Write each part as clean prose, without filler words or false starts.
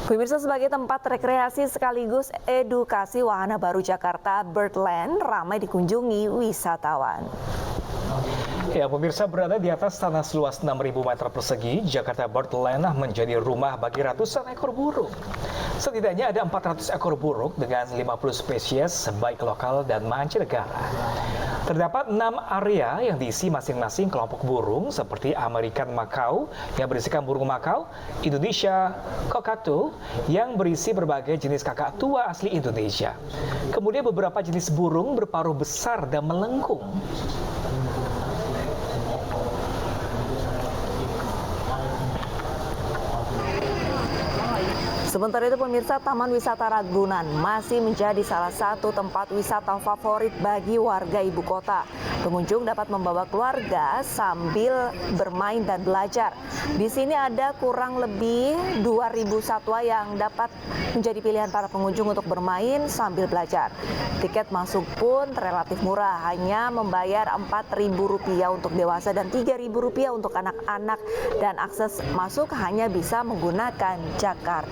Pemirsa, sebagai tempat rekreasi sekaligus edukasi, wahana baru Jakarta Birdland ramai dikunjungi wisatawan. Ya, pemirsa, berada di atas tanah seluas 6.000 meter persegi, Jakarta Birdland menjadi rumah bagi ratusan ekor burung. Setidaknya ada 400 ekor burung dengan 50 spesies baik lokal dan mancanegara. Terdapat 6 area yang diisi masing-masing kelompok burung seperti American Makau yang berisikan burung makau, Indonesia Cockatoo yang berisi berbagai jenis kakak tua asli Indonesia. Kemudian beberapa jenis burung berparuh besar dan melengkung. Sementara itu, pemirsa, Taman Wisata Ragunan masih menjadi salah satu tempat wisata favorit bagi warga ibu kota. Pengunjung dapat membawa keluarga sambil bermain dan belajar. Di sini ada kurang lebih 2.000 satwa yang dapat menjadi pilihan para pengunjung untuk bermain sambil belajar. Tiket masuk pun relatif murah, hanya membayar Rp4.000 untuk dewasa dan Rp3.000 untuk anak-anak, dan akses masuk hanya bisa menggunakan Jakarta.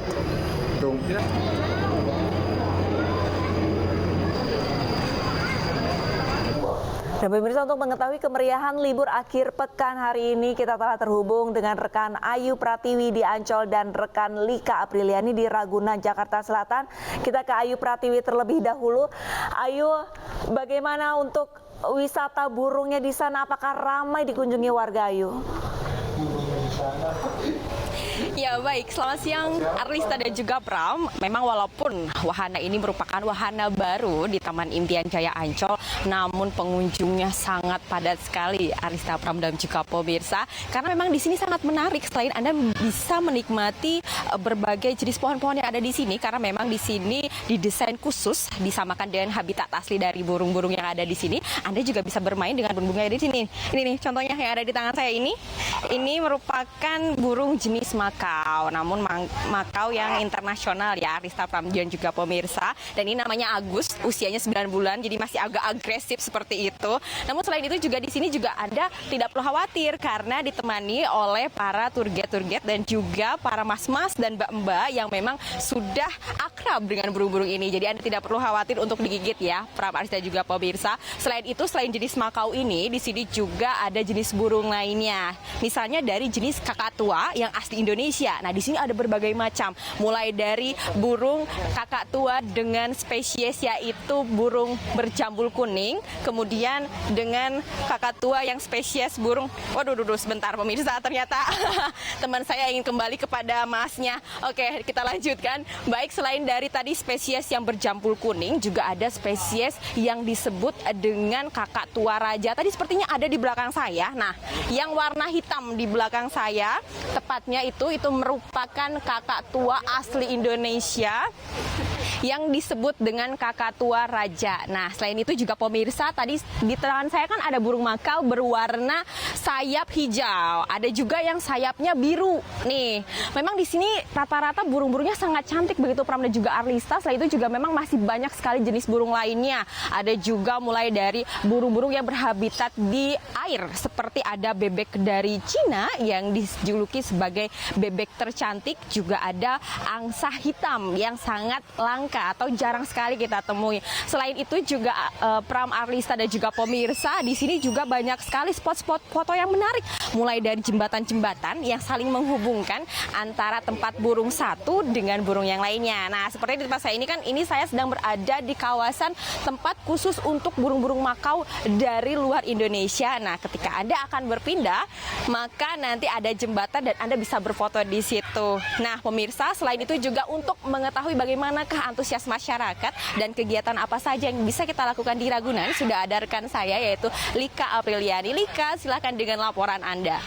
Dan pemirsa, untuk mengetahui kemeriahan libur akhir pekan hari ini, kita telah terhubung dengan rekan Ayu Pratiwi di Ancol dan rekan Lika Apriliani di Ragunan, Jakarta Selatan. Kita ke Ayu Pratiwi terlebih dahulu. Ayu, bagaimana untuk wisata burungnya di sana? Apakah ramai dikunjungi warga, Ayu? Ya, baik, selamat siang Arlista dan juga Pram. Memang walaupun wahana ini merupakan wahana baru di Taman Impian Jaya Ancol, namun pengunjungnya sangat padat sekali, Arlista, Pram, dan juga pemirsa. Karena memang di sini sangat menarik, selain Anda bisa menikmati berbagai jenis pohon-pohon yang ada di sini, karena memang di sini didesain khusus disamakan dengan habitat asli dari burung-burung yang ada di sini. Anda juga bisa bermain dengan burung-burung yang ada di sini. Ini nih contohnya yang ada di tangan saya ini. Ini merupakan burung jenis makau, namun makau yang internasional ya, Arista, Pram, dan juga pemirsa. Dan ini namanya Agus, usianya 9 bulan, jadi masih agak agresif seperti itu. Namun selain itu juga di sini juga Anda tidak perlu khawatir karena ditemani oleh para tour guide dan juga para mas-mas dan mbak-mbak yang memang sudah akrab dengan burung-burung ini. Jadi Anda tidak perlu khawatir untuk digigit ya, Pram, Arista, juga pemirsa. Selain itu, selain jenis makau ini, di sini juga ada jenis burung lainnya. Misalnya dari jenis kakak tua yang asli Indonesia. Nah, di sini ada berbagai macam, mulai dari burung kakak tua dengan spesies yaitu burung berjambul kuning, kemudian dengan kakak tua yang spesies burung, sebentar pemirsa, ternyata teman saya ingin kembali kepada masnya. Oke, kita lanjutkan. Baik, selain dari tadi spesies yang berjambul kuning, juga ada spesies yang disebut dengan kakak tua raja. Tadi sepertinya ada di belakang saya. Nah, yang warna hitam di belakang saya, tepatnya itu merupakan kakak tua asli Indonesia yang disebut dengan kakak tua raja. Nah, selain itu juga pemirsa, tadi di tangan saya kan ada burung makau berwarna sayap hijau. Ada juga yang sayapnya biru. Nih, memang di sini rata-rata burung-burungnya sangat cantik begitu, Pram dan juga Arlista. Selain itu juga memang masih banyak sekali jenis burung lainnya. Ada juga mulai dari burung-burung yang berhabitat di air, seperti ada bebek dari Cina yang dijuluki sebagai bebek tercantik. Juga ada angsa hitam yang sangat langka atau jarang sekali kita temui. Selain itu juga Pram, Arlista, dan juga pemirsa, di sini juga banyak sekali spot-spot foto yang menarik, mulai dari jembatan-jembatan yang saling menghubungkan antara tempat burung satu dengan burung yang lainnya. Nah, seperti di tempat saya ini kan, ini saya sedang berada di kawasan tempat khusus untuk burung-burung makau dari luar Indonesia. Nah, ketika Anda akan berpindah, maka nanti ada jembatan dan Anda bisa berfoto di situ. Nah, pemirsa, selain itu juga untuk mengetahui bagaimanakah antusias masyarakat dan kegiatan apa saja yang bisa kita lakukan di Ragunan, sudah ada rekan saya yaitu Lika Apriliani. Lika, silakan dengan laporan Anda.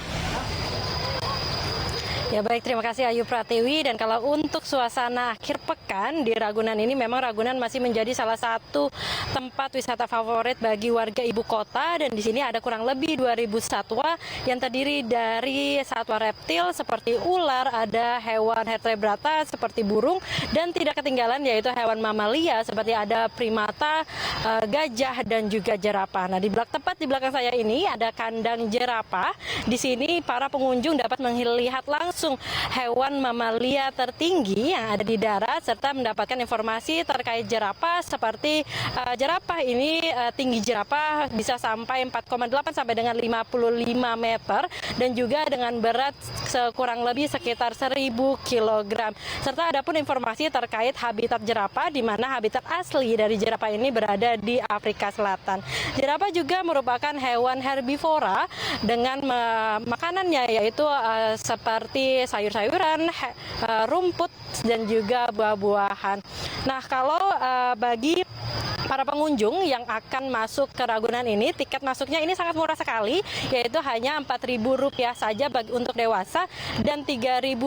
Ya baik, terima kasih Ayu Pratiwi. Dan kalau untuk suasana akhir pekan di Ragunan ini, memang Ragunan masih menjadi salah satu tempat wisata favorit bagi warga ibu kota. Dan di sini ada kurang lebih 2.000 satwa yang terdiri dari satwa reptil seperti ular, ada hewan vertebrata seperti burung, dan tidak ketinggalan yaitu hewan mamalia seperti ada primata, gajah, dan juga jerapah. Nah, tepat di belakang saya ini ada kandang jerapah. Di sini para pengunjung dapat melihat langsung langsung hewan mamalia tertinggi yang ada di darat serta mendapatkan informasi terkait jerapah seperti jerapah ini tinggi jerapah bisa sampai 4,8 sampai dengan 55 meter dan juga dengan berat kurang lebih sekitar 1000 kg. Serta ada pun informasi terkait habitat jerapah di mana habitat asli dari jerapah ini berada di Afrika Selatan. Jerapah juga merupakan hewan herbivora dengan makanannya yaitu seperti sayur-sayuran, rumput dan juga buah-buahan. Nah, kalau bagi para pengunjung yang akan masuk ke Ragunan ini, tiket masuknya ini sangat murah sekali, yaitu hanya Rp4.000 saja untuk dewasa dan Rp3.000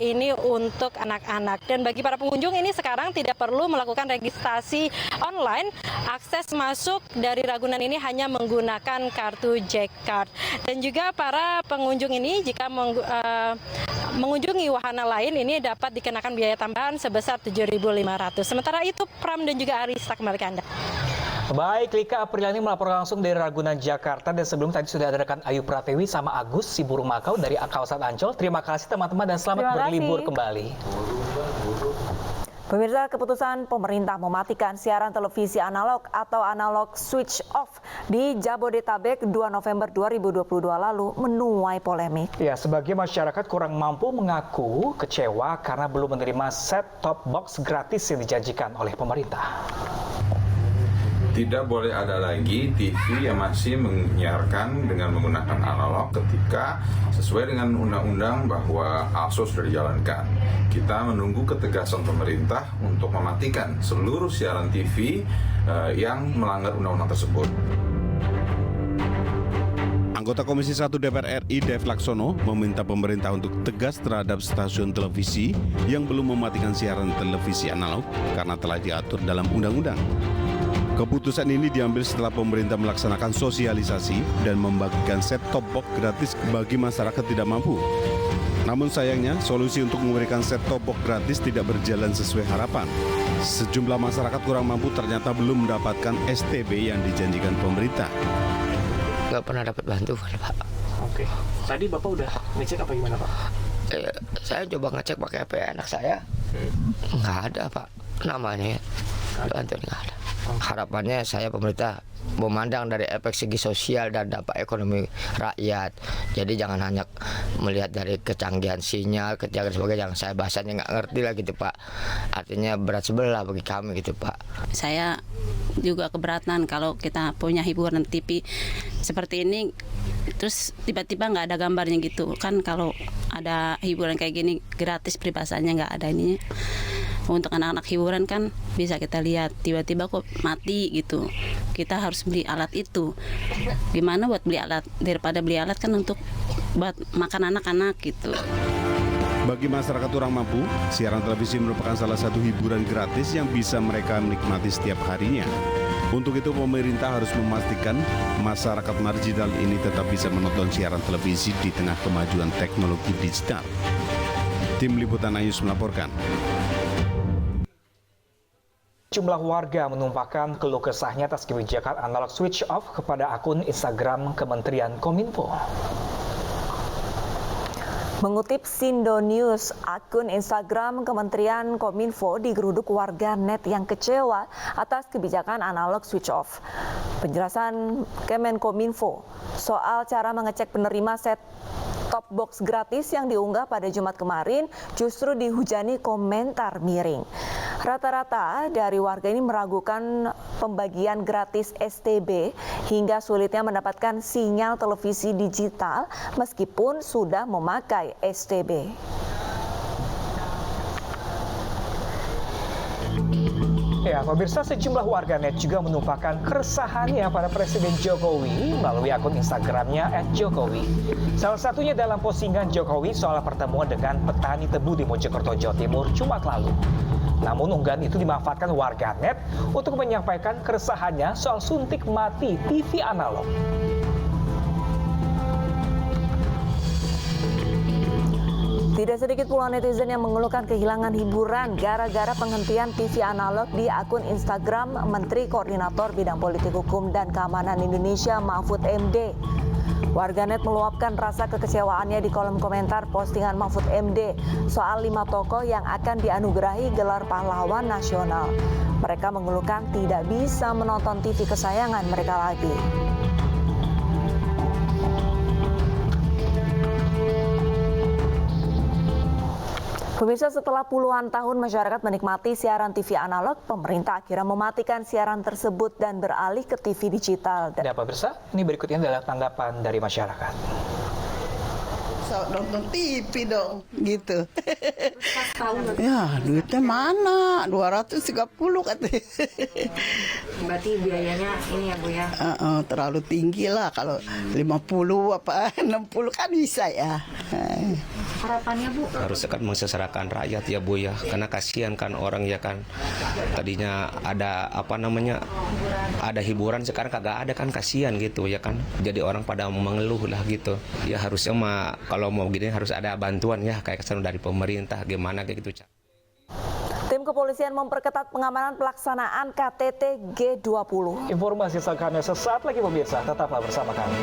ini untuk anak-anak. Dan bagi para pengunjung ini sekarang tidak perlu melakukan registrasi online, akses masuk dari Ragunan ini hanya menggunakan kartu Jackcard. Dan juga para pengunjung ini jika mengunjungi wahana lain ini dapat dikenakan biaya tambahan sebesar Rp7.500. Sementara itu Pram dan juga Arista kembali ke Anda. Baik, Lika Apriliani melaporkan langsung dari Ragunan, Jakarta. Dan sebelum tadi sudah ada rekan Ayu Pratewi sama Agus si burung Makau dari kawasan Ancol. Terima kasih teman-teman dan selamat berlibur kembali. Pemirsa, keputusan pemerintah mematikan siaran televisi analog atau analog switch off di Jabodetabek 2 November 2022 lalu menuai polemik. Ya, sebagai masyarakat kurang mampu mengaku kecewa karena belum menerima set-top box gratis yang dijanjikan oleh pemerintah. Tidak boleh ada lagi TV yang masih menyiarkan dengan menggunakan analog ketika sesuai dengan undang-undang bahwa ALSO sudah dijalankan. Kita menunggu ketegasan pemerintah untuk mematikan seluruh siaran TV yang melanggar undang-undang tersebut. Anggota Komisi 1 DPR RI Dev Laksono meminta pemerintah untuk tegas terhadap stasiun televisi yang belum mematikan siaran televisi analog karena telah diatur dalam undang-undang. Keputusan ini diambil setelah pemerintah melaksanakan sosialisasi dan membagikan set-top box gratis bagi masyarakat tidak mampu. Namun sayangnya, solusi untuk memberikan set-top box gratis tidak berjalan sesuai harapan. Sejumlah masyarakat kurang mampu ternyata belum mendapatkan STB yang dijanjikan pemerintah. Nggak pernah dapat bantuan, Pak. Oke, tadi Bapak udah ngecek apa gimana, Pak? Saya coba ngecek pakai HP anak saya, nggak ada, Pak. Namanya bantuan nggak ada. Harapannya saya pemerintah memandang dari efek segi sosial dan dampak ekonomi rakyat. Jadi jangan hanya melihat dari kecanggihan sinyal, kecanggihan sebagainya yang saya bahasanya nggak ngerti lah gitu, Pak. Artinya berat sebelah bagi kami gitu, Pak. Saya juga keberatan kalau kita punya hiburan TV seperti ini, terus tiba-tiba nggak ada gambarnya gitu kan. Kalau ada hiburan kayak gini gratis, peribahasanya nggak ada ininya. Untuk anak-anak hiburan kan bisa kita lihat, tiba-tiba kok mati gitu. Kita harus beli alat itu. Gimana buat beli alat, daripada beli alat kan untuk buat makan anak-anak gitu. Bagi masyarakat kurang mampu, siaran televisi merupakan salah satu hiburan gratis yang bisa mereka menikmati setiap harinya. Untuk itu pemerintah harus memastikan masyarakat marginal ini tetap bisa menonton siaran televisi di tengah kemajuan teknologi digital. Tim Liputan Ayus melaporkan. Jumlah warga menumpahkan keluh kesahnya atas kebijakan analog switch off kepada akun Instagram Kementerian Kominfo. Mengutip Sindo News, akun Instagram Kementerian Kominfo digeruduk warga net yang kecewa atas kebijakan analog switch off. Penjelasan Kemenkominfo soal cara mengecek penerima set-top box gratis yang diunggah pada Jumat kemarin justru dihujani komentar miring. Rata-rata dari warga ini meragukan pembagian gratis STB hingga sulitnya mendapatkan sinyal televisi digital meskipun sudah memakai STB. Ya, pemirsa, sejumlah warganet juga menumpahkan keresahannya pada Presiden Jokowi melalui akun Instagramnya @jokowi. Salah satunya dalam postingan Jokowi soal pertemuan dengan petani tebu di Mojokerto, Jawa Timur, Jumat lalu. Namun unggahan itu dimanfaatkan warganet untuk menyampaikan keresahannya soal suntik mati TV analog. Tidak sedikit pula netizen yang mengeluhkan kehilangan hiburan gara-gara penghentian TV analog di akun Instagram Menteri Koordinator Bidang Politik Hukum dan Keamanan Indonesia Mahfud MD. Warganet meluapkan rasa kekecewaannya di kolom komentar postingan Mahfud MD soal 5 tokoh yang akan dianugerahi gelar pahlawan nasional. Mereka mengeluhkan tidak bisa menonton TV kesayangan mereka lagi. Pemirsa, setelah puluhan tahun masyarakat menikmati siaran TV analog, pemerintah akhirnya mematikan siaran tersebut dan beralih ke TV digital. Dan pemirsa, ini berikutnya adalah tanggapan dari masyarakat. Nonton TV dong, gitu. Ya, duitnya mana? 230 katanya. Berarti biayanya ini ya Bu ya? Terlalu tinggi lah, kalau 50 apa 60 kan bisa ya. Harapannya Bu? Harusnya kan mensengsarakan rakyat ya Bu ya, karena kasihan kan orang ya kan. Tadinya ada ada hiburan, sekarang kagak ada kan, kasihan gitu ya kan. Jadi orang pada mengeluh lah gitu. Ya harusnya mah kalau mau gini harus ada bantuan ya, kayak kesan dari pemerintah gimana kayak gitu. Tim kepolisian memperketat pengamanan pelaksanaan KTT G20. Informasi selengkapnya sesaat lagi pemirsa, tetaplah bersama kami.